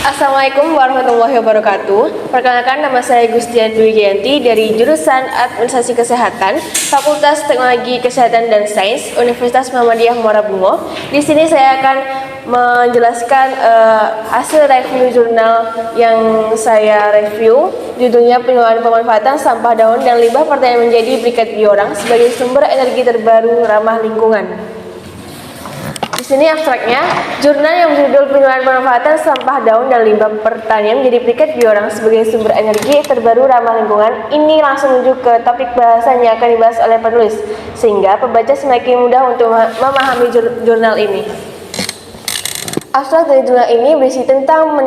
Assalamualaikum warahmatullahi wabarakatuh. Perkenalkan, nama saya Gustian Dwi Jayanti dari jurusan Administrasi Kesehatan, Fakultas Teknologi Kesehatan dan Sains, Universitas Muhammadiyah Muara Bungo. Di sini saya akan menjelaskan hasil review jurnal yang saya review. Judulnya Pengelolaan Pemanfaatan Sampah Daun dan Limbah Pertanian menjadi Briket Bioorang sebagai sumber energi terbaru ramah lingkungan. Di sini abstraknya, jurnal yang berjudul Pengelolaan Pemanfaatan Sampah Daun dan Limbah Pertanian menjadi Briket Bioorang sebagai sumber energi terbaru ramah lingkungan ini langsung menuju ke topik bahasan yang akan dibahas oleh penulis, sehingga pembaca semakin mudah untuk memahami jurnal ini. Abstrak dari jurnal ini berisi tentang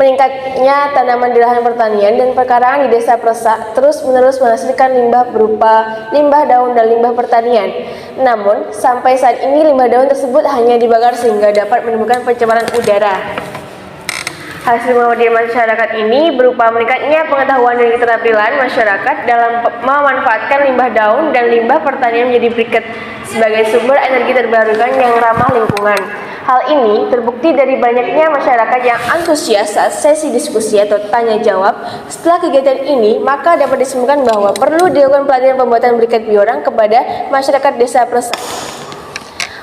meningkatnya tanaman di lahan pertanian dan perkarangan di desa Presak terus-menerus menghasilkan limbah berupa limbah daun dan limbah pertanian. Namun, sampai saat ini limbah daun tersebut hanya dibakar sehingga dapat menimbulkan pencemaran udara. Hasil penelitian masyarakat ini berupa meningkatnya pengetahuan dan keterampilan masyarakat dalam memanfaatkan limbah daun dan limbah pertanian menjadi briket sebagai sumber energi terbarukan yang ramah lingkungan. Hal ini terbukti dari banyaknya masyarakat yang antusias saat sesi diskusi atau tanya jawab. Setelah kegiatan ini, maka dapat disimpulkan bahwa perlu dilakukan pelatihan pembuatan briket bioorang kepada masyarakat desa Presak.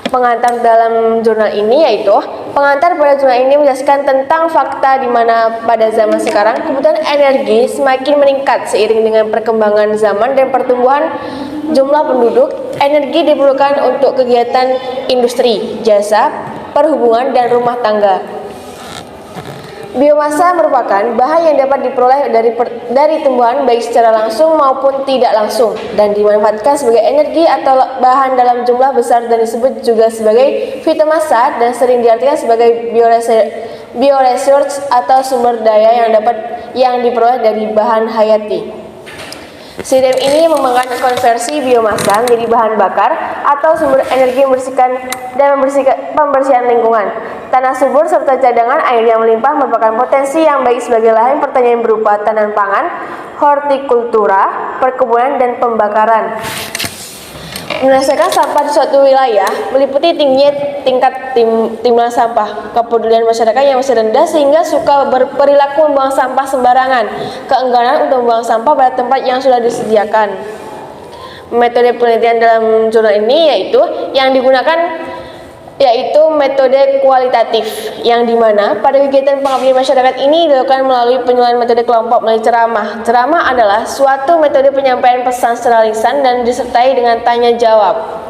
Pengantar dalam jurnal ini yaitu pengantar pada jurnal ini menjelaskan tentang fakta di mana pada zaman sekarang kebutuhan energi semakin meningkat seiring dengan perkembangan zaman dan pertumbuhan jumlah penduduk. Energi diperlukan untuk kegiatan industri, jasa, perhubungan, dan rumah tangga. Biomasa merupakan bahan yang dapat diperoleh dari tumbuhan baik secara langsung maupun tidak langsung dan dimanfaatkan sebagai energi atau bahan dalam jumlah besar dan disebut juga sebagai fitomasa dan sering diartikan sebagai bioresource atau sumber daya yang diperoleh dari bahan hayati. Sistem ini mengembangkan konversi biomasa menjadi bahan bakar atau sumber energi membersihkan dan pembersihan lingkungan. Tanah subur serta cadangan air yang melimpah merupakan potensi yang baik sebagai lahan pertanian berupa tanaman pangan, hortikultura, perkebunan, dan pembakaran. Menyelesaikan sampah di suatu wilayah meliputi tingginya tingkat timbulan sampah, kepedulian masyarakat yang masih rendah sehingga suka berperilaku membuang sampah sembarangan, keengganan untuk membuang sampah pada tempat yang sudah disediakan. Metode penelitian dalam jurnal ini yaitu metode kualitatif, yang dimana pada kegiatan pengabdian masyarakat ini dilakukan melalui penyuluhan metode kelompok melalui ceramah. Ceramah adalah suatu metode penyampaian pesan secara lisan dan disertai dengan tanya jawab.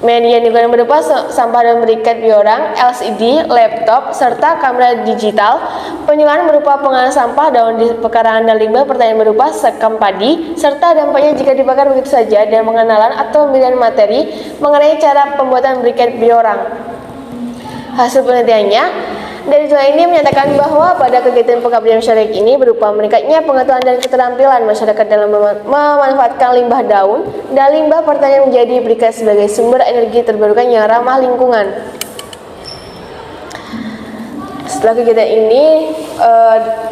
Media yang digunakan berupa sampah daun briket bioorang, LCD, laptop, serta kamera digital. Penyuluhan berupa pengolahan sampah daun di pekarangan dan limbah pertanian berupa sekam padi, serta dampaknya jika dibakar begitu saja, dan pengenalan atau pemberian materi mengenai cara pembuatan briket bioorang. Hasil penelitiannya dari jurnal ini menyatakan bahwa pada kegiatan pengabdian masyarakat ini berupa meningkatnya pengetahuan dan keterampilan masyarakat dalam memanfaatkan limbah daun dan limbah pertanian menjadi briket sebagai sumber energi terbarukan yang ramah lingkungan. Setelah kegiatan ini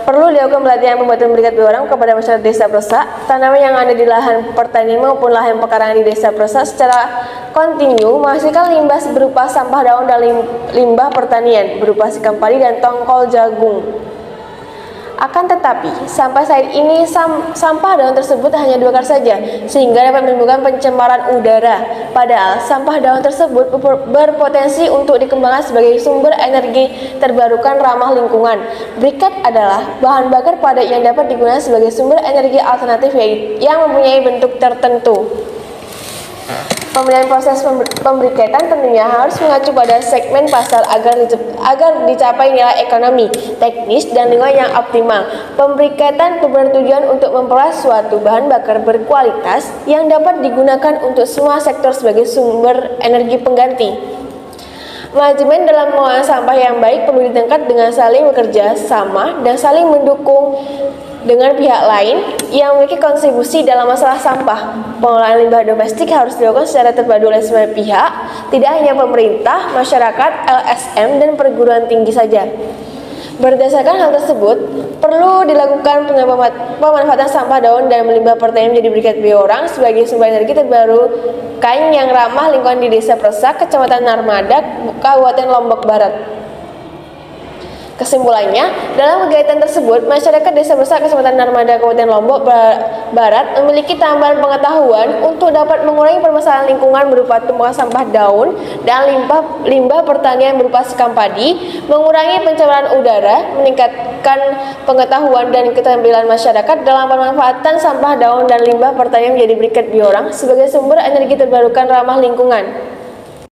perlu dilakukan pelatihan pembuatan briket bioorang kepada masyarakat desa Presak. Tanaman yang ada di lahan pertanian maupun lahan pekarangan di desa Presak secara kontinu menghasilkan limbah berupa sampah daun dan limbah pertanian berupa sekam padi dan tongkol jagung. Akan tetapi, sampai saat ini sampah daun tersebut hanya dibakar saja, sehingga dapat menimbulkan pencemaran udara. Padahal, sampah daun tersebut berpotensi untuk dikembangkan sebagai sumber energi terbarukan ramah lingkungan. Briket adalah bahan bakar padat yang dapat digunakan sebagai sumber energi alternatif yang mempunyai bentuk tertentu. Pemberian proses pembriketan tentunya harus mengacu pada segmen pasar agar dicapai nilai ekonomi, teknis, dan lingkungan yang optimal. Pembriketan bertujuan untuk memperoleh suatu bahan bakar berkualitas yang dapat digunakan untuk semua sektor sebagai sumber energi pengganti. Manajemen dalam pengelolaan sampah yang baik perlu ditingkatkan dengan saling bekerja sama dan saling mendukung dengan pihak lain yang memiliki kontribusi dalam masalah sampah. Pengelolaan limbah domestik harus dilakukan secara terpadu oleh semua pihak, tidak hanya pemerintah, masyarakat, LSM, dan perguruan tinggi saja. Berdasarkan hal tersebut, perlu dilakukan pemanfaatan sampah daun dan limbah pertanian menjadi briket bioorang sebagai sumber energi terbarukan yang ramah lingkungan di Desa Presak, Kecamatan Narmada, Kabupaten Lombok Barat. Kesimpulannya, dalam kegiatan tersebut, masyarakat Desa Besak Kecamatan Narmada Kabupaten Lombok Barat memiliki tambahan pengetahuan untuk dapat mengurangi permasalahan lingkungan berupa tumpukan sampah daun dan limbah pertanian berupa sekam padi, mengurangi pencemaran udara, meningkatkan pengetahuan dan keterampilan masyarakat dalam pemanfaatan sampah daun dan limbah pertanian menjadi briket bioram sebagai sumber energi terbarukan ramah lingkungan.